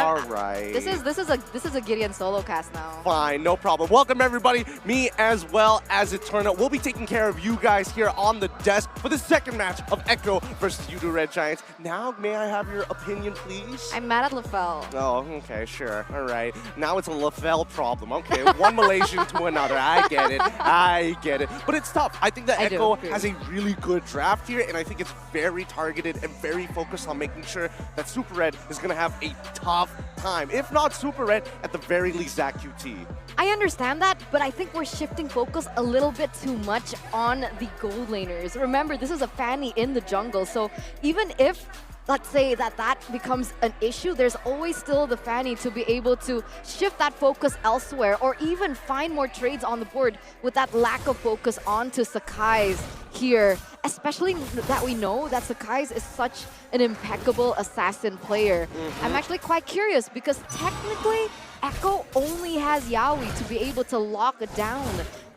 All right. This is a Gideon solo cast now. Fine, no problem. Welcome everybody. Me as well as it turned out. We'll be taking care of you guys here on the desk for the second match of Echo versus Yoodo Red Giants. Now, may I have your opinion, please? I'm mad at LaFell. Oh, okay, sure. All right. Now it's a LaFell problem. Okay, one Malaysian to another. I get it. I get it. But it's tough. I think that Echo has a really good draft here, and I think it's very targeted and very focused on making sure that Super Red is going to have a tough time. If not Super Red, at the very least ZachQT. I understand that, but I think we're shifting focus a little bit too much on the gold laners. Remember, this is a Fanny in the jungle, so even if let's say that becomes an issue, there's always still the Fanny to be able to shift that focus elsewhere or even find more trades on the board with that lack of focus onto Sakai's here. Especially that we know that Sakai's is such an impeccable assassin player. I'm actually quite curious because technically Echo only has Yaoi to be able to lock down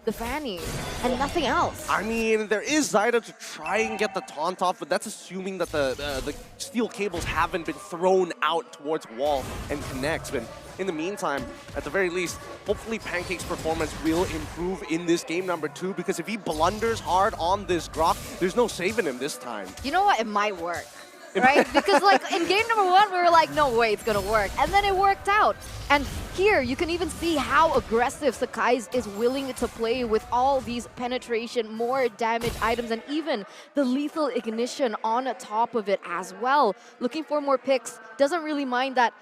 the Fanny and nothing else. I mean, there is Zyda to try and get the taunt off, but that's assuming that the steel cables haven't been thrown out towards wall and connects. But in the meantime, at the very least, hopefully Pancake's performance will improve in this game number 2, because if he blunders hard on this Grok, there's no saving him this time. You know what? It might work. Right? Because like in game number 1, we were like, no way it's gonna work. And then it worked out. And here you can even see how aggressive Sakai is willing to play with all these penetration, more damage items, and even the lethal ignition on top of it as well. Looking for more picks, doesn't really mind that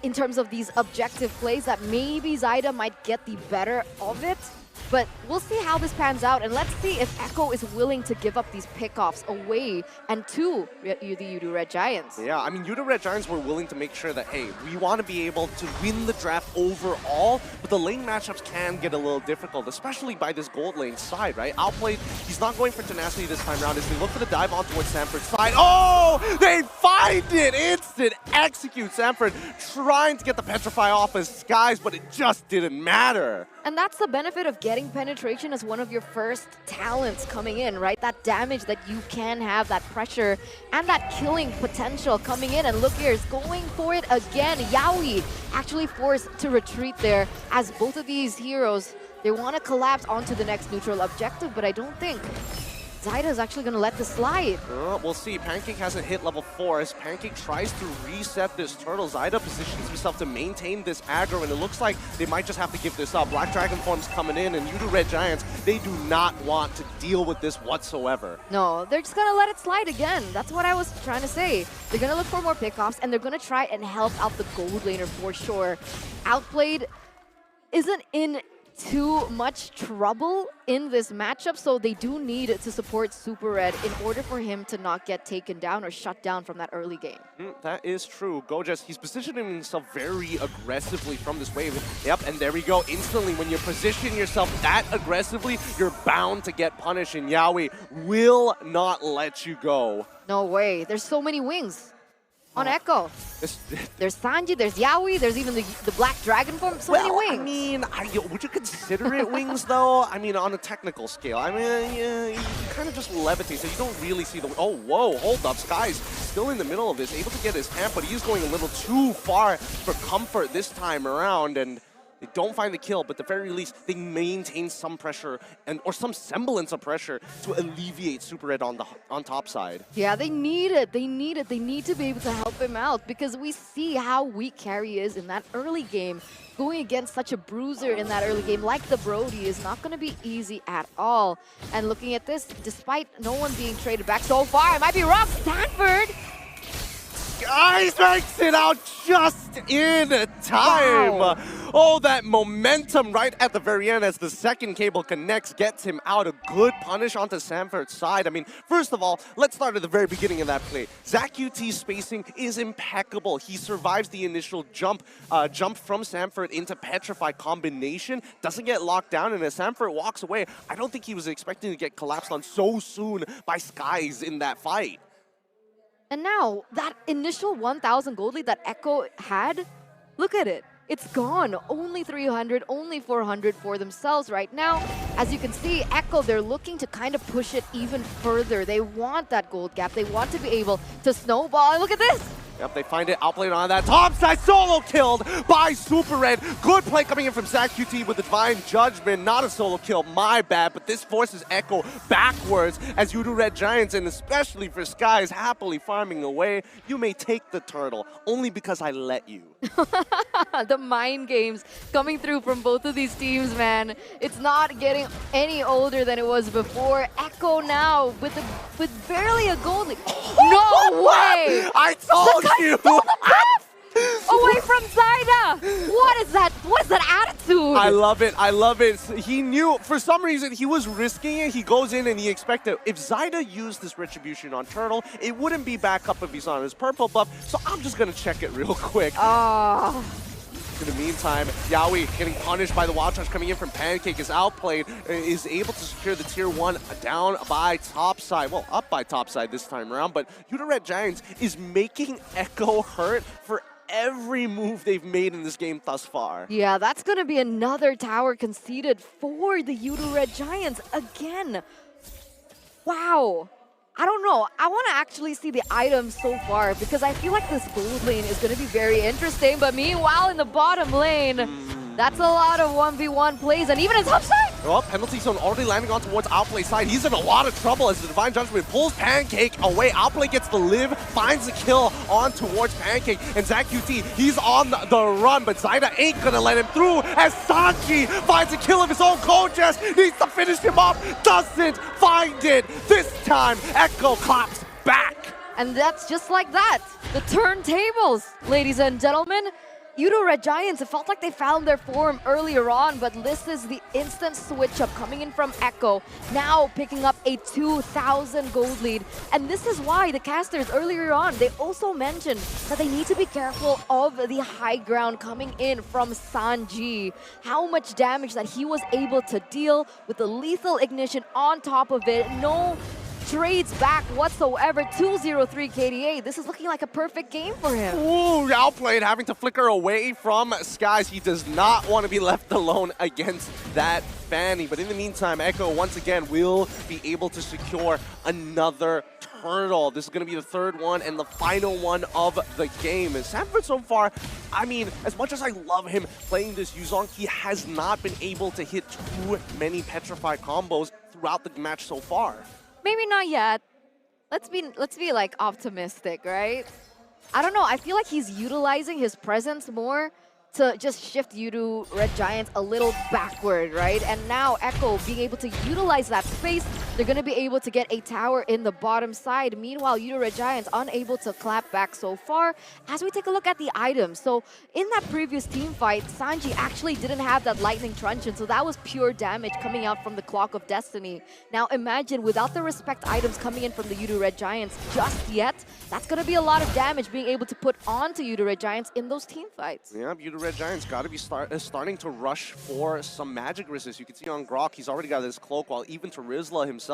in terms of these objective plays that maybe Zyda might get the better of it. But we'll see how this pans out, and let's see if Echo is willing to give up these pickoffs away and to the Yoodo Red Giants. Yeah, I mean, Yoodo Red Giants were willing to make sure that, hey, we want to be able to win the draft overall, but the lane matchups can get a little difficult, especially by this gold lane side, right? Outplayed, he's not going for tenacity this time around as they look for the dive on towards Sanford's side. Oh, they find it! Instant execute. Sanford trying to get the Petrify off his skies, but it just didn't matter. And that's the benefit of getting penetration as one of your first talents coming in, right? That damage that you can have, that pressure, and that killing potential coming in. And look here, is going for it again. Yaoi actually forced to retreat there as both of these heroes, they want to collapse onto the next neutral objective, but I don't think Zyda is actually going to let this slide. We'll see. Pancake hasn't hit level 4 as Pancake tries to reset this turtle. Zyda positions himself to maintain this aggro, and it looks like they might just have to give this up. Black Dragon form's coming in, and Yoodo Red Giants, they do not want to deal with this whatsoever. No, they're just going to let it slide again. That's what I was trying to say. They're going to look for more pickoffs, and they're going to try and help out the gold laner for sure. Outplayed isn't in too much trouble in this matchup, so they do need to support Super Red in order for him to not get taken down or shut down from that early game. That is true. Gojas, he's positioning himself very aggressively from this wave. Yep, and there we go. Instantly, when you position yourself that aggressively, you're bound to get punished, and Yaoi will not let you go. No way. There's so many wings on Echo. There's Sanji, there's Yaoi, there's even the Black Dragon form, so many wings. I mean, would you consider it wings though? I mean, on a technical scale. I mean, you kind of just levitate, so you don't really see the... Oh, whoa, hold up. Sky's still in the middle of this, able to get his hand, but he's going a little too far for comfort this time around, and they don't find the kill, but at the very least, they maintain some pressure or some semblance of pressure to alleviate Super Red on top side. Yeah, they need it. They need it. They need to be able to help him out because we see how weak Carry is in that early game. Going against such a bruiser in that early game like the Brody is not going to be easy at all. And looking at this, despite no one being traded back so far, it might be rough. Stanford! Guys makes it out just in time. Wow. Oh, that momentum right at the very end as the second cable connects, gets him out. A good punish onto Sanford's side. I mean, first of all, let's start at the very beginning of that play. ZachQT's spacing is impeccable. He survives the initial jump from Sanford into Petrify combination, doesn't get locked down, and as Sanford walks away, I don't think he was expecting to get collapsed on so soon by Skies in that fight. And now, that initial 1,000 gold lead that Echo had, look at it. It's gone. Only 300, only 400 for themselves right now. As you can see, Echo, they're looking to kind of push it even further. They want that gold gap. They want to be able to snowball. And look at this. Yep, they find it, outplayed on that top side, solo killed by Super Red. Good play coming in from ZachQT with the Divine Judgment. Not a solo kill, my bad, but this forces Echo backwards as Yoodo Red Giants, and especially for Sky, is happily farming away. You may take the turtle, only because I let you. The mind games coming through from both of these teams, man. It's not getting any older than it was before. Echo now with barely a gold lead. No way! I told you! Away from Zyda! What is that? What is that attitude? I love it. I love it. He knew, for some reason, he was risking it. He goes in and he expected, if Zyda used this Retribution on Turtle, it wouldn't be back up if he's on his purple buff. So I'm just going to check it real quick. In the meantime, Yaoi getting punished by the Wild Charge coming in from Pancake, is outplayed, is able to secure the tier 1 down by topside. Well, up by topside this time around, but Yoodo Red Giants is making Echo hurt for every move they've made in this game thus far. Yeah, that's going to be another tower conceded for the Yoodo Red Giants again. Wow. I don't know. I want to actually see the items so far because I feel like this gold lane is going to be very interesting. But meanwhile, in the bottom lane, that's a lot of 1v1 plays. And even in topside. Well, penalty zone already landing on towards Outplay side. He's in a lot of trouble as the Divine Judgment pulls Pancake away. Outplay gets the live, finds the kill on towards Pancake. And ZachQT, he's on the run, but Zyda ain't gonna let him through as Sanji finds a kill of his own. Kojess needs to finish him off, doesn't find it. This time, Echo claps back. And that's just like that. The turntables, ladies and gentlemen. Yoodo Red Giants, it felt like they found their form earlier on, but this is the instant switch up coming in from Echo, now picking up a 2,000 gold lead. And this is why the casters earlier on, they also mentioned that they need to be careful of the high ground coming in from Sanji. How much damage that he was able to deal with the lethal ignition on top of it. No trades back whatsoever. 203 KDA. This is looking like a perfect game for him. Ooh, outplayed, having to flicker away from Skies. He does not want to be left alone against that Fanny. But in the meantime, Echo once again will be able to secure another turtle. This is going to be the third one and the final one of the game. And Sanford so far, I mean, as much as I love him playing this Yuzong, he has not been able to hit too many Petrify combos throughout the match so far. Maybe not yet. Let's be like optimistic, right? I don't know. I feel like he's utilizing his presence more to just shift Yoodo Red Giants a little backward, right? And now Echo being able to utilize that space, they're going to be able to get a tower in the bottom side. Meanwhile, Yoodo Red Giants unable to clap back so far. As we take a look at the items, so in that previous team fight, Sanji actually didn't have that Lightning Truncheon, so that was pure damage coming out from the Clock of Destiny. Now imagine without the respect items coming in from the Yoodo Red Giants just yet, that's going to be a lot of damage being able to put onto Yoodo Red Giants in those team fights. Yeah, Yoodo Red Giants got to be starting to rush for some magic resist. You can see on Grok, he's already got his cloak, while even Terizla himself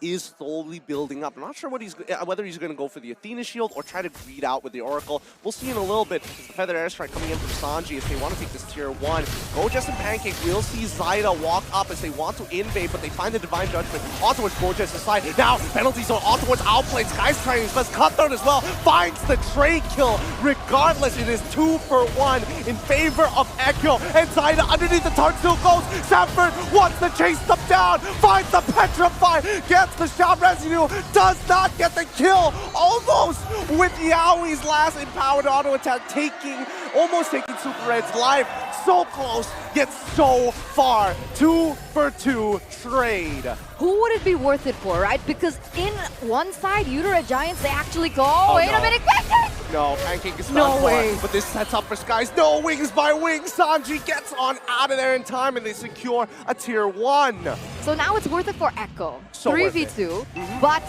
is slowly building up. I'm not sure what whether he's going to go for the Athena shield or try to greed out with the Oracle. We'll see in a little bit. It's the Feather Airstrike coming in from Sanji if they want to take this tier 1. Kojess and Pancake will see Zyda walk up as they want to invade, but they find the Divine Judgment on towards Kojess' side. Now, penalty zone on towards Outplay. Sky's trying his best. Cutthroat as well finds the trade kill. Regardless, it is 2 for 1 in favor of Echo, and Zyda underneath the turret still goes. Sanford wants to chase them down, finds the Petrify, gets the shot residue, does not get the kill, almost with Yaoi's last empowered auto attack almost taking Super Red's life. So close, yet so far. 2 for 2 trade. Who would it be worth it for, right? Because in one side, Yoodo Red Giants, they actually go, wait a minute, Pancake! No, Pancake is no not way. But this sets up for Skies. No, wings by wings. Sanji gets on out of there in time, and they secure a tier 1. So now it's worth it for Echo. So 3v2, but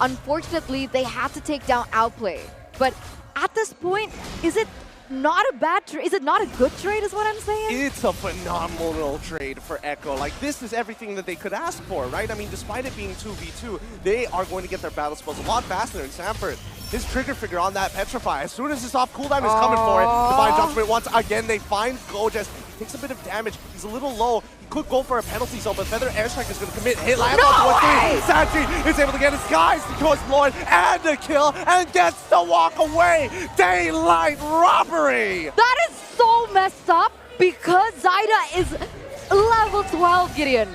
unfortunately, they have to take down Outplay. But at this point, is it not a bad trade? Is it not a good trade is what I'm saying? It's a phenomenal trade for Echo. Like, this is everything that they could ask for, right? I mean, despite it being 2v2, they are going to get their battle spells a lot faster than Sanford. His trigger figure on that Petrify, as soon as his off cooldown is coming for it, Divine Judgment once again, they find Kojess. He takes a bit of damage. He's a little low. He could go for a penalty zone, but Feather Airstrike is going to commit. Hit lands No onto way! 1-3. Sachi is able to get his guys to towards Lord and a kill and gets to walk away. Daylight robbery! That is so messed up because Zyda is level 12, Gideon.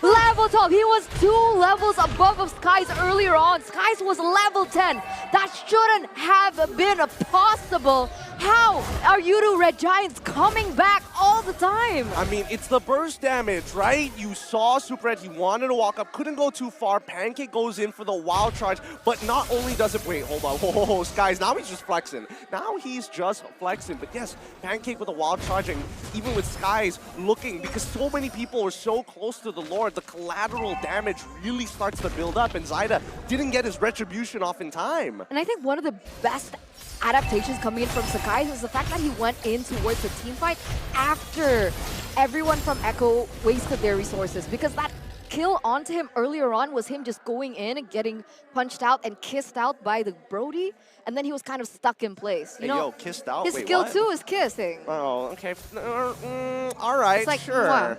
Level 12. He was 2 levels above of Skies earlier on. Skies was level 10. That shouldn't have been possible. How are Yoodo Red Giants coming back all the time? I mean, it's the burst damage, right? You saw Super Red, he wanted to walk up, couldn't go too far. Pancake goes in for the wild charge, but not only does it, wait, hold on, whoa, Skies, now he's just flexing. Now he's just flexing, but yes, Pancake with a wild charge, and even with Skies looking, because so many people are so close to the Lord, the collateral damage really starts to build up, and Zyda didn't get his retribution off in time. And I think one of the best adaptations coming in from Sakai is the fact that he went in towards the team fight after everyone from Echo wasted their resources, because that kill onto him earlier on was him just going in and getting punched out and kissed out by the Brody, and then he was kind of stuck in place. You know, yo, kissed out? his Wait, skill what? too is kissing. Oh, okay. All right, It's like, sure. mwah.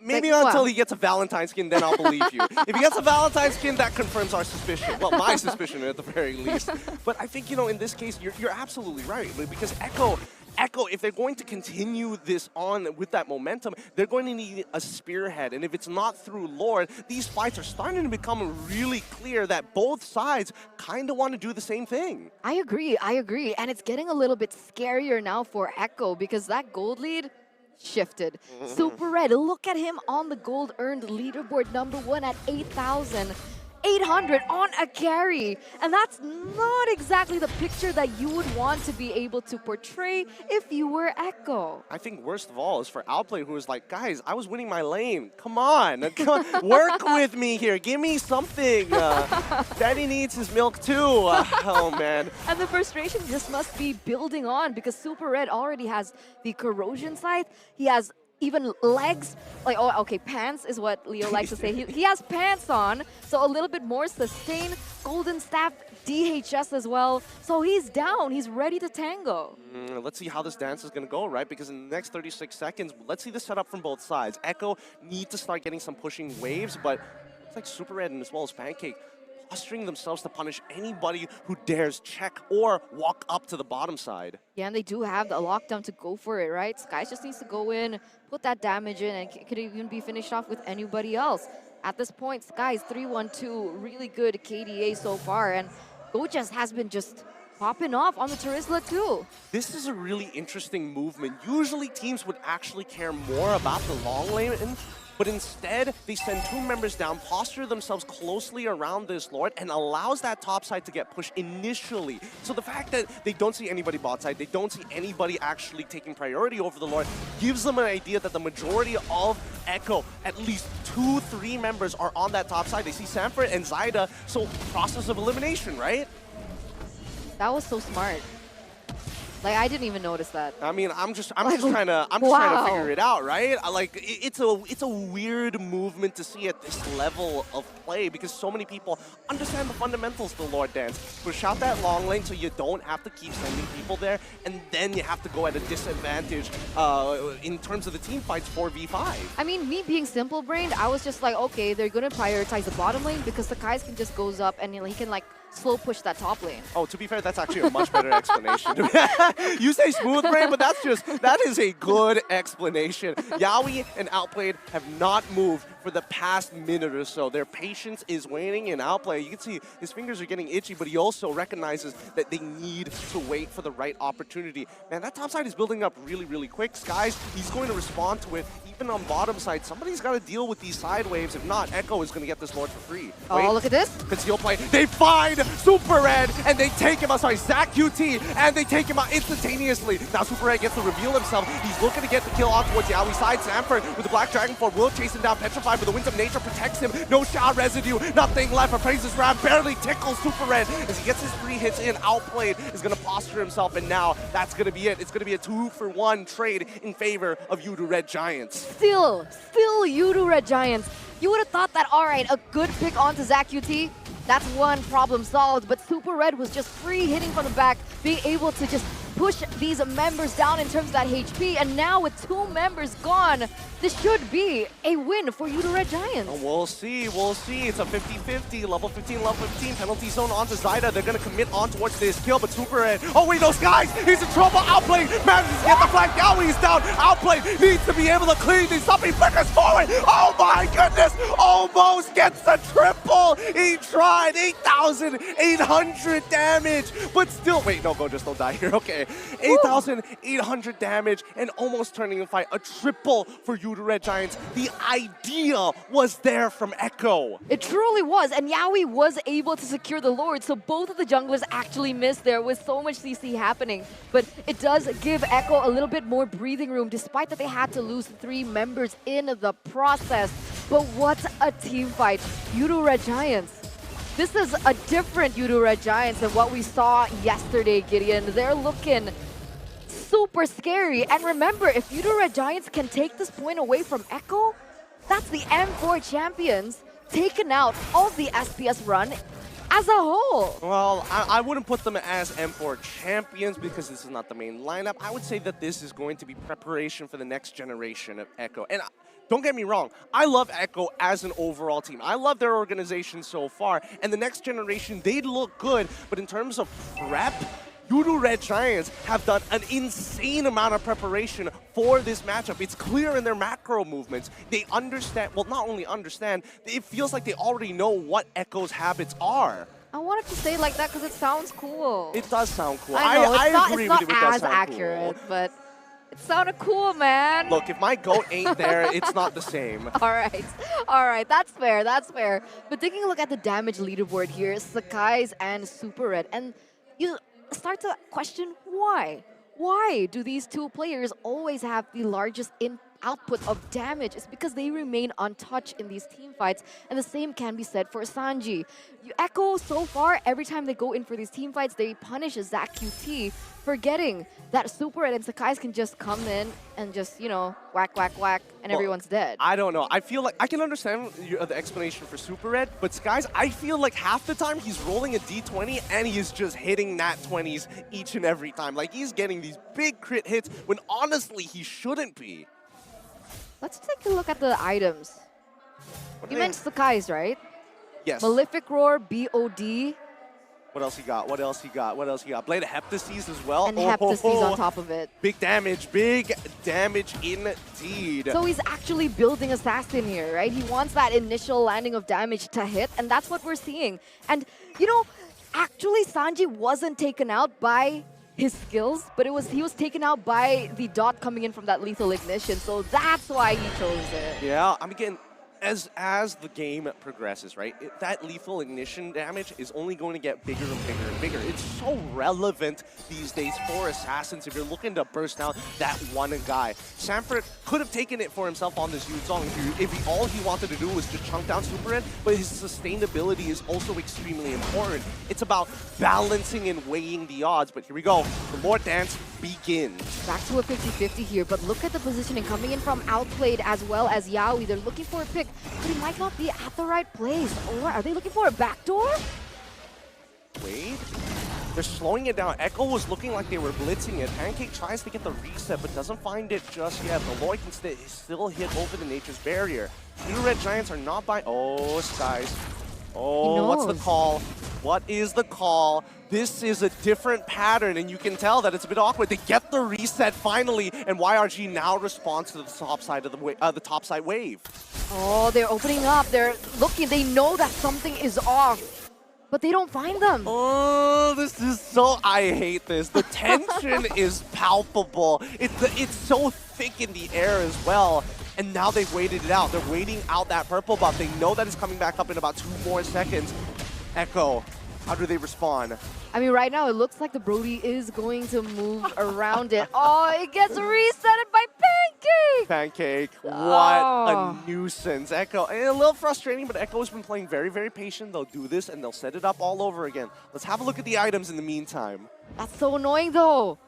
Maybe Like, until what? he gets a Valentine skin, then I'll believe you. If he gets a Valentine skin, that confirms our suspicion. Well, my suspicion at the very least. But I think, you know, in this case, you're absolutely right. Because Echo, if they're going to continue this on with that momentum, they're going to need a spearhead. And if it's not through Lord, these fights are starting to become really clear that both sides kind of want to do the same thing. I agree. And it's getting a little bit scarier now for Echo because that gold lead shifted. Super Red, look at him on the gold earned leaderboard #1 at 8,800 on a carry. And that's not exactly the picture that you would want to be able to portray if you were Echo. I think worst of all is for Outplay, who is like, guys, I was winning my lane. Come on, work with me here. Give me something. Daddy needs his milk too. Oh, man. And the frustration just must be building on because Super Red already has the corrosion scythe. He has even legs, like, oh, okay, pants is what Leo likes to say. He has pants on, so a little bit more sustain. Golden Staff, DHS as well. So he's down, he's ready to tango. Let's see how this dance is going to go, right? Because in the next 36 seconds, let's see the setup from both sides. Echo need to start getting some pushing waves, but it's like Super Red and as well as Pancake posturing themselves to punish anybody who dares check or walk up to the bottom side. Yeah, and they do have the lockdown to go for it, right? Skies just needs to go in, put that damage in, and it could even be finished off with anybody else. At this point, Skies 3-1-2, really good KDA so far, and Gojas has been just popping off on the Terizla too. This is a really interesting movement. Usually teams would actually care more about the long lane, but instead, they send 2 members down, posture themselves closely around this Lord, and allows that top side to get pushed initially. So the fact that they don't see anybody bot side, they don't see anybody actually taking priority over the Lord, gives them an idea that the majority of Echo, at least 2-3 members are on that top side. They see Sanford and Zyda, so process of elimination, right? That was so smart. Like, I didn't even notice that. I mean, I'm just trying to figure it out, right? It's a weird movement to see at this level of play because so many people understand the fundamentals of the Lord Dance. Push out that long lane so you don't have to keep sending people there, and then you have to go at a disadvantage in terms of the team fights 4v5. I mean, me being simple-brained, I was just like, okay, they're gonna prioritize the bottom lane because the Kais can just goes up and he can like slow push that top lane. Oh, to be fair, that's actually a much better explanation. You say smooth brain, but that is a good explanation. Yaoi and Outplayed have not moved for the past minute or so. Their patience is waning in Outplay. You can see his fingers are getting itchy, but he also recognizes that they need to wait for the right opportunity. Man, that top side is building up really, really quick. Skies, he's going to respond to it. Even on bottom side, somebody's got to deal with these side waves. If not, Echo is going to get this Lord for free. Wait, oh, look at this. conceal play. They find Super Red, and they take him out. Sorry, Zach QT, and they take him out instantaneously. Now Super Red gets to reveal himself. He's looking to get the kill on towards Yaoi side. Sanford with the Black Dragon Form will chase him down. Petrified, but the Winds of Nature protects him. No shot residue, nothing left. Appraiser's Wrath barely tickles Super Red. As he gets his 3 hits in, Outplayed is going to posture himself, and now that's going to be it. It's going to be a 2-for-1 trade in favor of Yoodo Red Giants. Still Yoodo Red Giants. You would have thought that, all right, a good pick onto Zach QT, that's one problem solved, but Super Red was just free hitting from the back, being able to just push these members down in terms of that HP. And now with 2 members gone, this should be a win for Yoodo Red Giants. We'll see, we'll see. It's a 50-50, level 15, penalty zone onto Zyda. They're gonna commit on towards this kill, but Super Red, oh wait, those guys, he's in trouble, Outplay, manages to get the flag, now he's down, Outplay needs to be able to clean this up, he flickers forward, oh my goodness, almost gets the triple, he tried, 8,800 damage, but still, wait, no, go, just don't die here, okay, 8,800 damage, and almost turning the fight, a triple for Yoodo Red Giants. The idea was there from Echo. It truly was, and Yaoi was able to secure the Lord, so both of the junglers actually missed there with so much CC happening. But it does give Echo a little bit more breathing room, despite that they had to lose 3 members in the process. But what a team fight. Yoodo Red Giants. This is a different Yoodo Red Giants than what we saw yesterday, Gideon. They're looking super scary. And remember, if Yoodo Red Giants can take this point away from Echo, that's the M4 champions taken out of the SPS run as a whole. Well, I wouldn't put them as M4 champions because this is not the main lineup. I would say that this is going to be preparation for the next generation of Echo. And don't get me wrong, I love Echo as an overall team. I love their organization so far. And the next generation, they look good. But in terms of prep, Yoodo Red Giants have done an insane amount of preparation for this matchup. It's clear in their macro movements. They understand, well, not only understand, it feels like they already know what Echo's habits are. I wanted to say it like that because it sounds cool. It does sound cool. I know, I agree with you. It's not as accurate, but it sounded cool, man. Look, if my goat ain't there, it's not the same. All right, that's fair, that's fair. But taking a look at the damage leaderboard here, Sakai's and Super Red, and you start to question why. Why do these 2 players always have the largest output of damage? It's because they remain untouched in these team fights, and the same can be said for Sanji. Echo, so far, every time they go in for these team fights, they punish ZachQT, forgetting that Super Red and Sakai's can just come in and just, you know, whack, whack, whack, and everyone's dead. I don't know. I feel like I can understand the explanation for Super Red, but Skies, I feel like half the time he's rolling a D20 and he's just hitting nat 20s each and every time. Like, he's getting these big crit hits when honestly he shouldn't be. Let's take a look at the items. You mentioned Sakai's, right? Yes. Malefic Roar, BOD. What else he got? What else he got? What else he got? Blade of Heptases as well. And Heptases on top of it. Big damage indeed. So he's actually building Assassin here, right? He wants that initial landing of damage to hit, and that's what we're seeing. And, you know, actually Sanji wasn't taken out by his skills, but he was taken out by the dot coming in from that lethal ignition, so that's why he chose it. Yeah, I'm again, as the game progresses, right, that lethal ignition damage is only going to get bigger and bigger and bigger. It's so relevant these days for Assassins if you're looking to burst out that one guy. Sanford could have taken it for himself on this huge song if all he wanted to do was just chunk down Super Red, but his sustainability is also extremely important. It's about balancing and weighing the odds, but here we go. The Lord Dance begins. Back to a 50-50 here, but look at the positioning coming in from Outplayed as well as Yaoi. They're looking for a pick, but he might not be at the right place. Or are they looking for a backdoor? Wait. They're slowing it down. Echo was looking like they were blitzing it. Pancake tries to get the reset, but doesn't find it just yet. The Lloyd can still hit over the Nature's Barrier. Yoodo Red Giants are not by... Oh, Skies. Oh, what's the call? What is the call? This is a different pattern, and you can tell that it's a bit awkward. They get the reset finally, and YRG now responds to the top side of the top side wave. Oh, they're opening up. They're looking. They know that something is off, but they don't find them. Oh, this is so... I hate this. The tension is palpable. It's so thick in the air as well. And now they've waited it out. They're waiting out that purple buff. They know that it's coming back up in about 2 more seconds. Echo, how do they respond? I mean, right now, it looks like the Brody is going to move around it. Oh, it gets resetted by Pancake! Pancake, what a nuisance. Echo, a little frustrating, but Echo has been playing very, very patient. They'll do this, and they'll set it up all over again. Let's have a look at the items in the meantime. That's so annoying, though.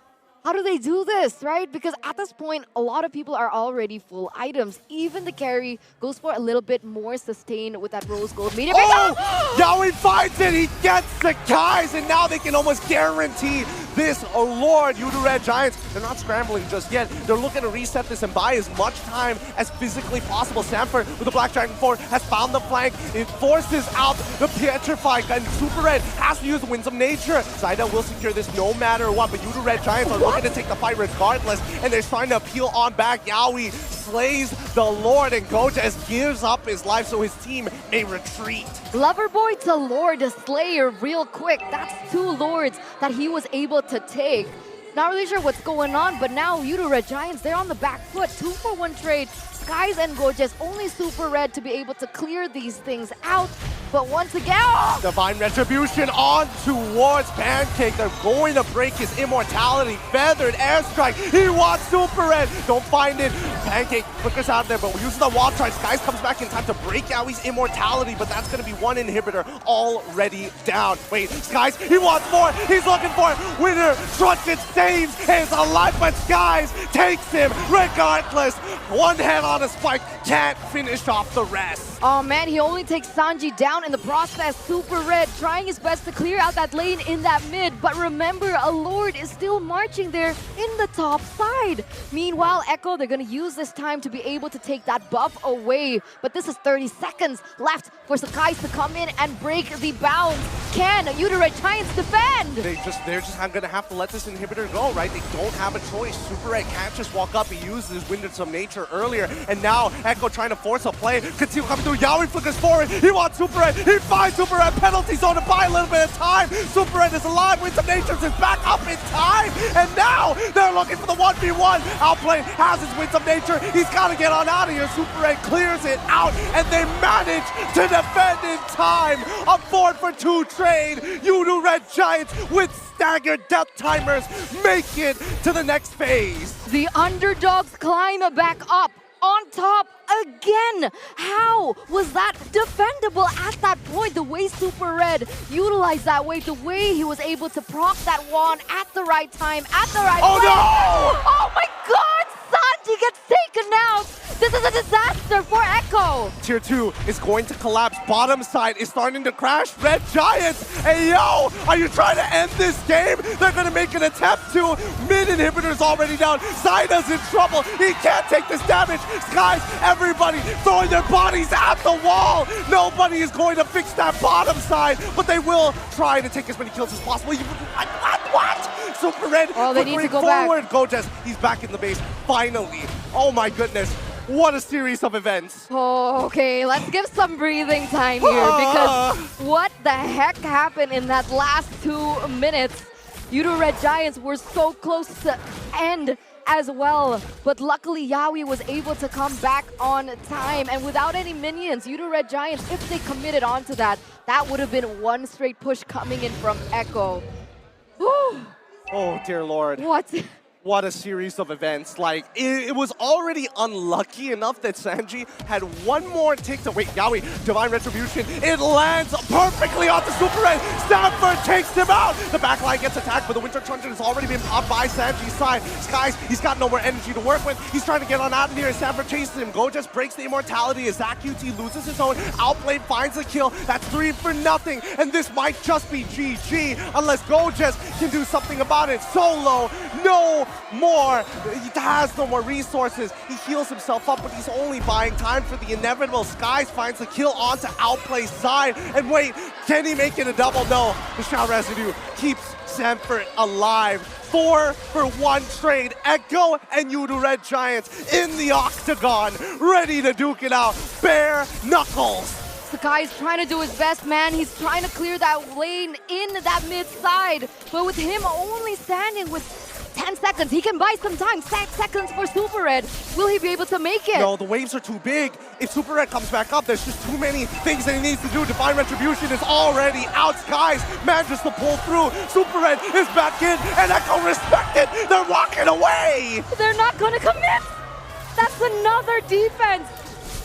How do they do this, right? Because at this point, a lot of people are already full items. Even the carry goes for a little bit more sustain with that rose gold meteor. Oh! Yaoi finds it! He gets the guys, and now they can almost guarantee this Lord Yoodo Red Giants. They're not scrambling just yet. They're looking to reset this and buy as much time as physically possible. Sanford with the Black Dragon forward has found the flank. It forces out the Petrify, and Super Red has to use the Winds of Nature. Zaida will secure this no matter what, but Yoodo Red Giants are looking to take the fight regardless, and they're trying to peel on back. Yaoi slays the Lord, and Gojas gives up his life so his team may retreat. Loverboy to Lord Slayer real quick. That's 2 Lords that he was able to take. Not really sure what's going on, but now Yoodo Red Giants, they're on the back foot. 2-for-1 trade. Skies and Gojas, only Super Red to be able to clear these things out. But once again, oh! Divine Retribution on towards Pancake. They're going to break his immortality. Feathered airstrike. He wants Super Red. Don't find it. Pancake flickers out there, but using the wall charge. Skies comes back in time to break Yaoi's immortality, but that's going to be one inhibitor already down. Wait, Skies, he wants more. He's looking for it. Winner, Truncheon saves his life, but Skies takes him regardless. One head on a spike, can't finish off the rest. Oh man, he only takes Sanji down in the process. Super Red trying his best to clear out that lane in that mid, but remember, a Lord is still marching there in the top side. Meanwhile, Echo, they're gonna use this time to be able to take that buff away, but this is 30 seconds left for Sakai's to come in and break the bounds. Can Yoodo Red Giants defend? They're just gonna have to let this inhibitor go, right? They don't have a choice. Super Red can't just walk up. He used his Winds of Nature earlier, and now Echo trying to force a play. Continue coming through. Yaoi flickers forward. He wants Super Red. He finds Super Red. Penalty zone to buy a little bit of time. Super Red is alive. Winds of Nature is back up in time, and now they're looking for the 1v1. Outplay has his Winds of Nature. He's got to get on out of here. Super Red clears it out, and they manage to defend in time. A 4-for-2 trade. Yoodo Red Giants with staggered death timers make it to the next phase. The underdogs climb back up on top again. How was that defendable at that point? The way Super Red utilized that way, the way he was able to proc that wand at the right time, at the right place. No! Oh my god! Sanji gets taken out! This is a disaster for Echo! Tier 2 is going to collapse. Bottom side is starting to crash. Red Giants, hey yo, are you trying to end this game? They're gonna make an attempt to. Mid inhibitor's already down. Zaida's in trouble. He can't take this damage. Skies, everybody throwing their bodies at the wall. Nobody is going to fix that bottom side, but they will try to take as many kills as possible. What? Super Red, oh, they need to go forward. back. Gojas, he's back in the base, finally. Oh my goodness. What a series of events. Oh, okay, let's give some breathing time here because what the heck happened in that last 2 minutes? Yoodo Red Giants were so close to end as well, but luckily Yaoi was able to come back on time, and without any minions, Yoodo Red Giants, if they committed onto that, that would have been one straight push coming in from Echo. Whew. Oh, dear Lord. What a series of events. Like, it was already unlucky enough that Sanji had one more tick to wait. Yaoi, Divine Retribution. It lands perfectly onto Super Red. Sanford takes him out. The backline gets attacked, but the Winter Truncheon has already been popped by Sanji's side. Skies, he's got no more energy to work with. He's trying to get on out of here, and Sanford chases him. Gojas breaks the immortality as ZachQT loses his own. Outplay finds a kill. That's 3 for nothing, and this might just be GG unless Gojas can do something about it. Solo, no more. He has no more resources. He heals himself up, but he's only buying time for the inevitable. Skies finds the kill onto Outplay's side. And wait, can he make it a double? No. The Shao Residue keeps Sanford alive. 4-for-1 trade. Echo and Yoodo Red Giants in the octagon, ready to duke it out. Bare knuckles. Sakai's trying to do his best, man. He's trying to clear that lane in that mid side, but with him only standing with 10 seconds, he can buy some time. 10 seconds for Super Red. Will he be able to make it? No, the waves are too big. If Super Red comes back up, there's just too many things that he needs to do. Divine Retribution is already out. Skies manages to pull through. Super Red is back in, and Echo respected. They're walking away. They're not gonna commit. That's another defense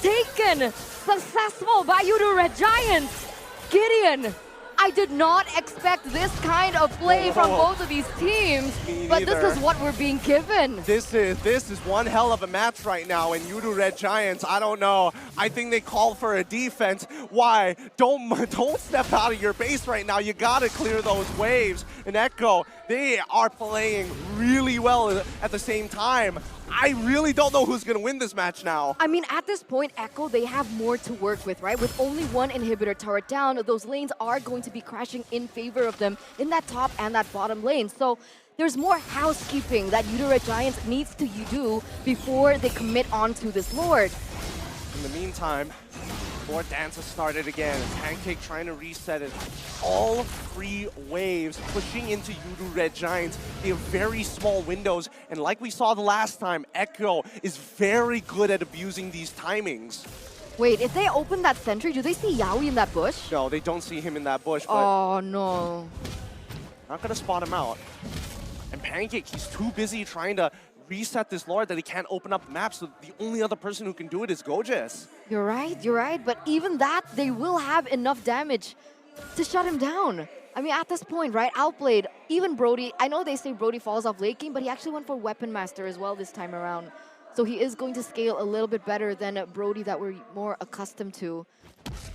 taken. Successful by Yoodo Red Giants. Gideon, I did not expect this kind of play from both of these teams, but this is what we're being given. This is one hell of a match right now, and Yoodo Red Giants, I don't know. I think they call for a defense. Why? Don't step out of your base right now. You gotta clear those waves. And Echo, They are playing really well at the same time. I really don't know who's going to win this match now. I mean, at this point, Echo, they have more to work with, right? With only one inhibitor turret down, those lanes are going to be crashing in favor of them in that top and that bottom lane. So there's more housekeeping that Yoodo Red Giants needs to do before they commit onto this Lord. In the meantime, Lord Dance has started again. Pancake trying to reset it. All 3 waves pushing into Yoodo Red Giants. They have very small windows, and like we saw the last time, Echo is very good at abusing these timings. Wait, if they open that sentry, do they see Yaoi in that bush? No, they don't see him in that bush, but oh no. not gonna spot him out. And Pancake, he's too busy trying to reset this Lord that he can't open up the map, so the only other person who can do it is Gojes. You're right. But even that, they will have enough damage to shut him down. I mean, at this point, right, outplayed. Even Brody, I know they say Brody falls off late game, but he actually went for Weapon Master as well this time around. So he is going to scale a little bit better than Brody that we're more accustomed to.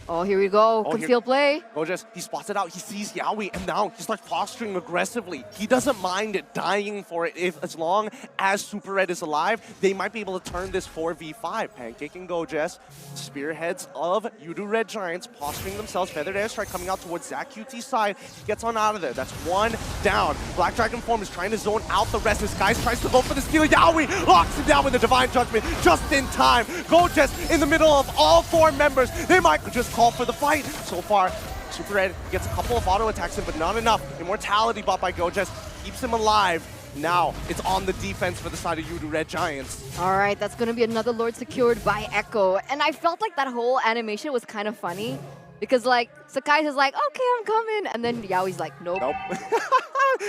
Oh, here we go. Conceal play. Gojes, he spots it out. He sees Yaoi, and now he starts posturing aggressively. He doesn't mind it dying for it. As long as Super Red is alive, they might be able to turn this 4v5. Pancake and Gojes, spearheads of Yoodo Red Giants, posturing themselves. Feathered Airstrike coming out towards ZachQT's side. He gets on out of there. That's 1 down. Black Dragon Form is trying to zone out the rest. This guy tries to go for the steal. Yaoi locks him down with the Divine Judgment just in time. Gojes in the middle of all 4 members. They might just call for the fight. So far, Super Red gets a couple of auto attacks in, but not enough. Immortality bought by Gojes keeps him alive. Now it's on the defense for the side of Yoodo Red Giants. All right, that's going to be another Lord secured by Echo. And I felt like that whole animation was kind of funny. Because like, Sakai's is like, okay, I'm coming. And then Yaoi's like, nope.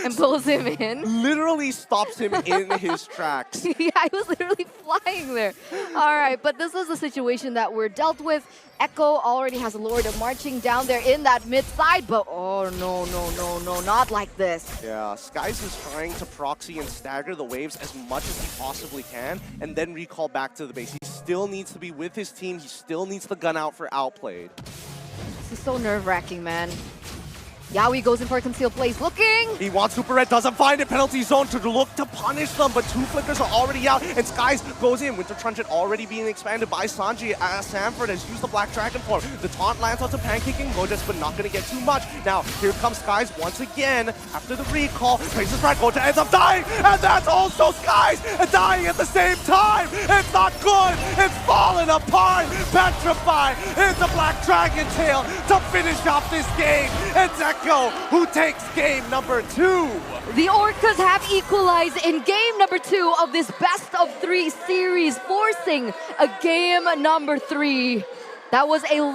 And pulls him in. Literally stops him in his tracks. Yeah, I was literally flying there. All right, but this is a situation that we're dealt with. Echo already has a Lord marching down there in that mid side, but oh no, not like this. Yeah, Skies is trying to proxy and stagger the waves as much as he possibly can, and then recall back to the base. He still needs to be with his team. He still needs the gun out for outplayed. This is so nerve-wracking, man. Yaoi goes in for a concealed place, looking! He wants Super Red, doesn't find it. Penalty zone to look to punish them, but 2 flickers are already out, and Skies goes in. Winter Trunchet already being expanded by Sanji as Sanford has used the Black Dragon form. The taunt lands onto Pancake and Gojes, but not going to get too much. Now, here comes Skies once again. After the recall, places right, Gojes ends up dying, and that's also Skies dying at the same time! It's not good! It's falling apart! Petrify into Black Dragon Tail to finish off this game! It's Echo who takes game number 2. The Orcas have equalized in game number 2 of this best of 3 series, forcing a game number 3. That was a lot.